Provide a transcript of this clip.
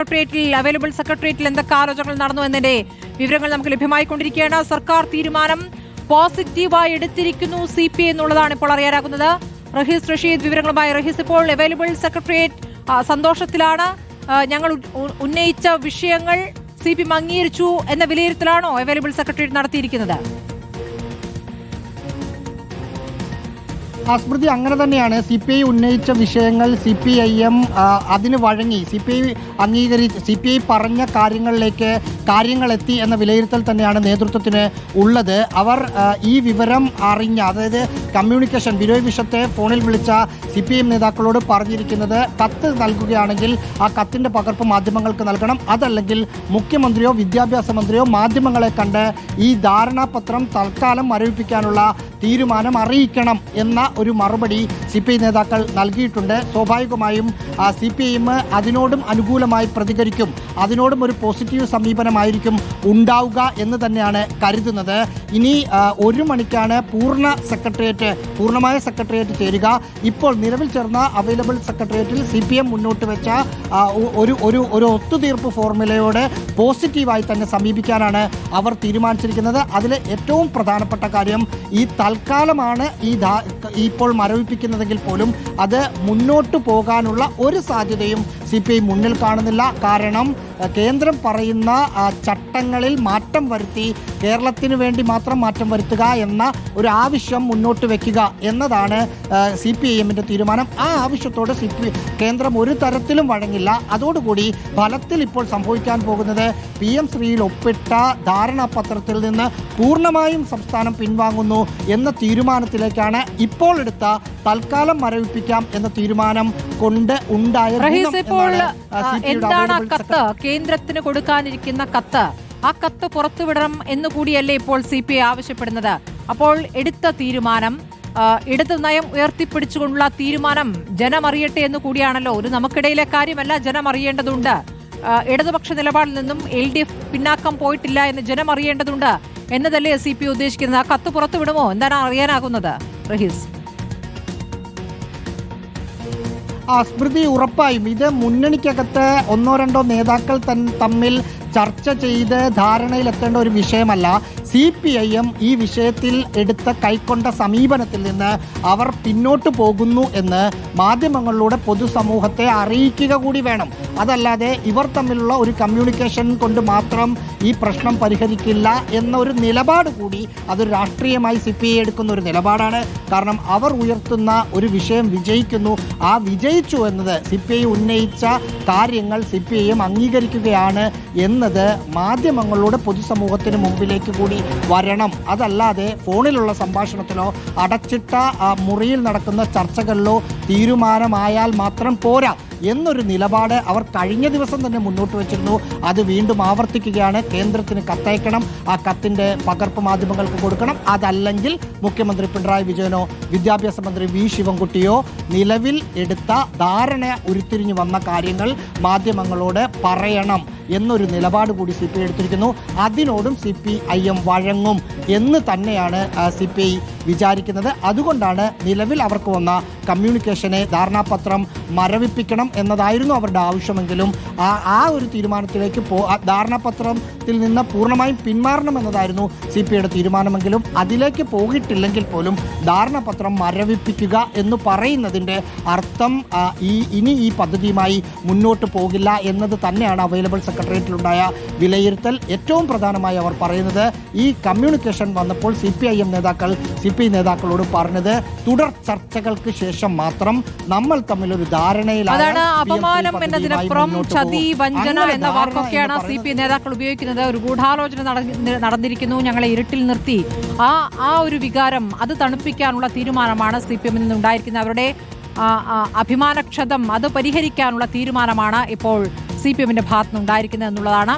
സെക്രട്ടേറിയറ്റിൽ അവൈലബിൾ സെക്രട്ടേറിയറ്റിൽ എന്തൊക്കെ ആലോചനകൾ നടന്നു എന്നതിന്റെ വിവരങ്ങൾ നമുക്ക് ലഭ്യമായിക്കൊണ്ടിരിക്കുകയാണ്. സർക്കാർ തീരുമാനം പോസിറ്റീവായി എടുത്തിരിക്കുന്നു CPI എന്നുള്ളതാണ് ഇപ്പോൾ അറിയാനാകുന്നത്. റഹീസ് റഷീദ് വിവരങ്ങളുമായി. റഹീസ്, ഇപ്പോൾ അവൈലബിൾ സെക്രട്ടേറിയറ്റ് സന്തോഷത്തിലാണ്. ഞങ്ങൾ ഉന്നയിച്ച വിഷയങ്ങൾ CPI അംഗീകരിച്ചു എന്ന വിലയിരുത്തലാണോ അവൈലബിൾ സെക്രട്ടേറിയറ്റ് നടത്തിയിരിക്കുന്നത്? സ്മൃതി, അങ്ങനെ തന്നെയാണ്. CPI ഉന്നയിച്ച വിഷയങ്ങൾ CPIM അതിന് വഴങ്ങി. CPI പറഞ്ഞ കാര്യങ്ങളെത്തി എന്ന വിലയിരുത്തൽ തന്നെയാണ് നേതൃത്വത്തിന് ഉള്ളത്. അവർ ഈ വിവരം അറിഞ്ഞ, അതായത് കമ്മ്യൂണിക്കേഷൻ ബിനോയ് വിശ്വത്തെ ഫോണിൽ വിളിച്ച CPIM നേതാക്കളോട് പറഞ്ഞിരിക്കുന്നത് കത്ത് നൽകുകയാണെങ്കിൽ ആ കത്തിൻ്റെ പകർപ്പ് മാധ്യമങ്ങൾക്ക് നൽകണം, അതല്ലെങ്കിൽ മുഖ്യമന്ത്രിയോ വിദ്യാഭ്യാസ മന്ത്രിയോ മാധ്യമങ്ങളെ കണ്ട് ഈ ധാരണാപത്രം തൽക്കാലം മരവിപ്പിക്കാനുള്ള തീരുമാനം അറിയിക്കണം എന്ന ഒരു മറുപടി CPI നേതാക്കൾ നൽകിയിട്ടുണ്ട്. സ്വാഭാവികമായും CPIM അതിനോടും അനുകൂലമായി പ്രതികരിക്കും, അതിനോടും ഒരു പോസിറ്റീവ് സമീപനമായിരിക്കും ഉണ്ടാവുക എന്ന് തന്നെയാണ് കരുതുന്നത്. ഇനി 1 മണിക്കാണ് പൂർണ്ണമായ സെക്രട്ടേറിയറ്റ് ചേരുക. ഇപ്പോൾ നിലവിൽ ചേർന്ന അവൈലബിൾ സെക്രട്ടേറിയറ്റിൽ CPM മുന്നോട്ട് വെച്ച ഒരു ഒത്തുതീർപ്പ് ഫോർമുലയോട് പോസിറ്റീവായി തന്നെ സമീപിക്കാനാണ് അവർ തീരുമാനിച്ചിരിക്കുന്നത്. അതിൽ ഏറ്റവും പ്രധാനപ്പെട്ട കാര്യം, ഈ തൽക്കാലമാണ് ഇപ്പോൾ മരവിപ്പിക്കുന്നതെങ്കിൽ പോലും അത് മുന്നോട്ട് പോകാനുള്ള ഒരു സാധ്യതയും CPI മുന്നിൽ കാണുന്നില്ല. കാരണം കേന്ദ്രം പറയുന്ന ചട്ടങ്ങളിൽ മാറ്റം വരുത്തി കേരളത്തിന് വേണ്ടി മാത്രം മാറ്റം വരുത്തുക എന്ന ഒരു ആവശ്യം മുന്നോട്ട് വയ്ക്കുക എന്നതാണ് CPIMൻ്റെ തീരുമാനം. ആ ആവശ്യത്തോട് കേന്ദ്രം ഒരു തരത്തിലും വഴങ്ങില്ല. അതോടുകൂടി ഫലത്തിൽ ഇപ്പോൾ സംഭവിക്കാൻ പോകുന്നത് PM ശ്രീയിൽ ഒപ്പിട്ട ധാരണാപത്രത്തിൽ നിന്ന് പൂർണ്ണമായും സംസ്ഥാനം പിൻവാങ്ങുന്നു എന്ന തീരുമാനത്തിലേക്കാണ് ഇപ്പോൾ എടുത്ത തൽക്കാലം മരവിപ്പിക്കാം എന്ന തീരുമാനം കൊണ്ട് ഉണ്ടായ. എന്താണ് കത്ത്, കേന്ദ്രത്തിന് കൊടുക്കാനിരിക്കുന്ന കത്ത്, ആ കത്ത് പുറത്തുവിടണം എന്നുകൂടിയല്ലേ ഇപ്പോൾ CPI ആവശ്യപ്പെടുന്നത്? അപ്പോൾ എടുത്ത തീരുമാനം, ഇടത് നയം ഉയർത്തിപ്പിടിച്ചുകൊണ്ടുള്ള തീരുമാനം ജനം അറിയട്ടെ എന്ന് കൂടിയാണല്ലോ. ഒരു നമുക്കിടയിലെ കാര്യമല്ല, ജനം അറിയേണ്ടതുണ്ട്. ഇടതുപക്ഷ നിലപാടിൽ നിന്നും LDF പിന്നാക്കം പോയിട്ടില്ല എന്ന് ജനം അറിയേണ്ടതുണ്ട് എന്നതല്ലേ CPI ഉദ്ദേശിക്കുന്നത്? ആ കത്ത് പുറത്തുവിടുമോ? എന്താണ് അറിയാനാകുന്നത് റഹീസ്? സ്മൃതി, ഉറപ്പായും ഇത് മുന്നണിക്കകത്ത് 1-2 നേതാക്കൾ തമ്മിൽ ചർച്ച ചെയ്ത് ധാരണയിലെത്തേണ്ട ഒരു വിഷയമല്ല. CPIM ഈ വിഷയത്തിൽ കൈക്കൊണ്ട സമീപനത്തിൽ നിന്ന് അവർ പിന്നോട്ട് പോകുന്നു എന്ന് മാധ്യമങ്ങളിലൂടെ പൊതുസമൂഹത്തെ അറിയിക്കുക കൂടി വേണം. അതല്ലാതെ ഇവർ തമ്മിലുള്ള ഒരു കമ്മ്യൂണിക്കേഷൻ കൊണ്ട് മാത്രം ഈ പ്രശ്നം പരിഹരിക്കില്ല എന്നൊരു നിലപാട് കൂടി, അതൊരു രാഷ്ട്രീയമായി CPI എടുക്കുന്ന ഒരു നിലപാടാണ്. കാരണം അവർ ഉയർത്തുന്ന ഒരു വിഷയം വിജയിക്കുന്നു, ആ വിജയിച്ചു എന്നത് CPI ഉന്നയിച്ച കാര്യങ്ങൾ CPIM അംഗീകരിക്കുകയാണ് എന്നത് മാധ്യമങ്ങളിലൂടെ പൊതുസമൂഹത്തിന് മുമ്പിലേക്ക് കൂടി വരണം. അതല്ലാതെ ഫോണിലുള്ള സംഭാഷണത്തിലോ അടച്ചിട്ട മുറിയിൽ നടക്കുന്ന ചർച്ചകളിലോ തീരുമാനമായാൽ മാത്രം പോരാ എന്നൊരു നിലപാട് അവർ കഴിഞ്ഞ ദിവസം തന്നെ മുന്നോട്ട് വെച്ചിരുന്നു. അത് വീണ്ടും ആവർത്തിക്കുകയാണ്. കേന്ദ്രത്തിന് കത്തയക്കണം, ആ കത്തിൻ്റെ പകർപ്പ് മാധ്യമങ്ങൾക്ക് കൊടുക്കണം, അതല്ലെങ്കിൽ മുഖ്യമന്ത്രി പിണറായി വിജയനോ വിദ്യാഭ്യാസ മന്ത്രി V ശിവൻകുട്ടിയോ നിലവിൽ എടുത്ത ധാരണ ഉരുത്തിരിഞ്ഞു വന്ന കാര്യങ്ങൾ മാധ്യമങ്ങളോട് പറയണം എന്നൊരു നിലപാട് കൂടി CPI എടുത്തിരിക്കുന്നു. അതിനോടും CPIM വഴങ്ങും എന്ന് തന്നെയാണ് CPI വിചാരിക്കുന്നത്. അതുകൊണ്ടാണ് നിലവിൽ അവർക്ക് വന്ന കമ്മ്യൂണിക്കേഷനെ ധാരണാപത്രം മരവിപ്പിക്കണം എന്നതായിരുന്നു അവരുടെ ആവശ്യമെങ്കിലും ആ ഒരു തീരുമാനത്തിലേക്ക് ധാരണാപത്രത്തിൽ നിന്ന് പൂർണ്ണമായും പിന്മാറണം എന്നതായിരുന്നു CPIയുടെ തീരുമാനമെങ്കിലും അതിലേക്ക് പോയിട്ടില്ലെങ്കിൽ പോലും ധാരണാപത്രം മരവിപ്പിക്കുക എന്ന് പറയുന്നതിൻ്റെ അർത്ഥം ഇനി ഈ പദ്ധതിയുമായി മുന്നോട്ട് പോകില്ല എന്നത് തന്നെയാണ് അവൈലബിൾ സെക്രട്ടേറിയറ്റിലുണ്ടായ വിലയിരുത്തൽ. ഏറ്റവും പ്രധാനമായി അവർ പറയുന്നത്, ഈ കമ്മ്യൂണിക്കേഷൻ വന്നപ്പോൾ CPI നേതാക്കളോട് പറഞ്ഞത് തുടർ ചർച്ചകൾക്ക് ശേഷം മാത്രം നമ്മൾ തമ്മിലൊരു ധാരണയിലാണ്. അപമാനം എന്നതിനപ്പുറം ചതി, വഞ്ചന എന്ന വാക്കൊക്കെയാണ് CPI നേതാക്കൾ ഉപയോഗിക്കുന്നത്. ഒരു ഗൂഢാലോചന നടന്നിരിക്കുന്നു, ഞങ്ങളെ ഇരുട്ടിൽ നിർത്തി, ആ ഒരു വികാരം അത് തണുപ്പിക്കാനുള്ള തീരുമാനമാണ് CPIM നിന്നുണ്ടായിരിക്കുന്നത്. അവരുടെ അഭിമാനക്ഷതം അത് പരിഹരിക്കാനുള്ള തീരുമാനമാണ് ഇപ്പോൾ CPIMന്റെ ഭാഗത്തുനിന്നുണ്ടായിരിക്കുന്നത് എന്നുള്ളതാണ്